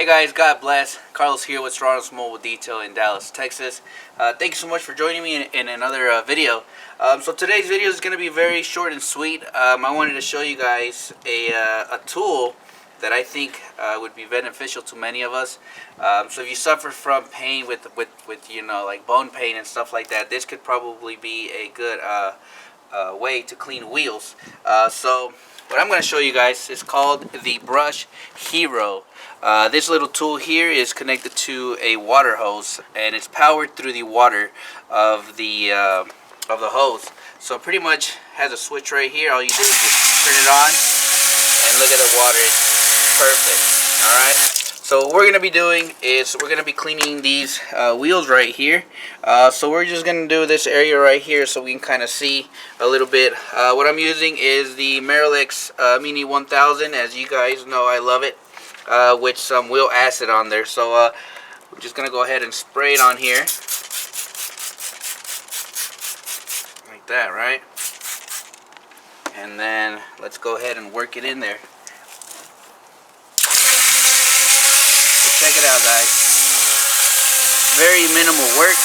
Hey guys, God bless. Carlos here with Serranos Mobile Detail in Dallas, Texas. Thank you so much for joining me in another video. So today's video is going to be very short and sweet. I wanted to show you guys a tool that I think would be beneficial to many of us. So if you suffer from pain with like bone pain and stuff like that, this could probably be a good way to clean wheels. So what I'm going to show you guys is called the Brush Hero. This little tool here is connected to a water hose, and it's powered through the water of the hose. So it pretty much has a switch right here. All you do is just turn it on, and look at the water. It's perfect. All right. So what we're going to be doing is we're going to be cleaning these wheels right here. So we're just going to do this area right here so we can kind of see a little bit. What I'm using is the Merrillex Mini 1000. As you guys know, I love it. With some wheel acid on there. So we're just going to go ahead and spray it on here. Like that, right? And then let's go ahead and work it in there. So check it out, guys. Very minimal work.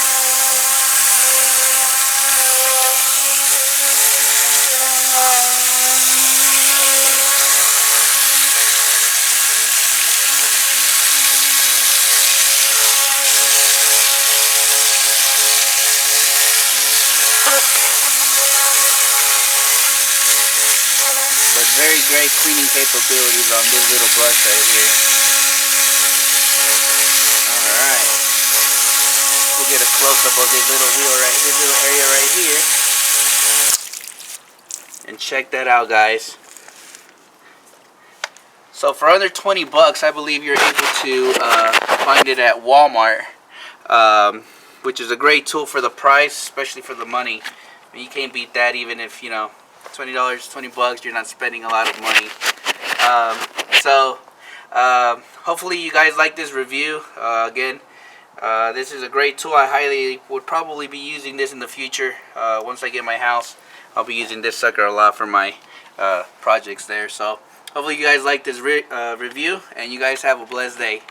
But very great cleaning capabilities on this little brush right here. Alright. We'll get a close-up of this little wheel right, this little area right here. And check that out, guys. So for under 20 bucks, I believe you're able to find it at Walmart. Which is a great tool for the price, especially for the money. I mean, you can't beat that even if, you know, $20, 20 bucks, you're not spending a lot of money. Hopefully you guys like this review. Again, this is a great tool. I highly would probably be using this in the future. Once I get my house, I'll be using this sucker a lot for my projects there. So hopefully you guys like this review, and you guys have a blessed day.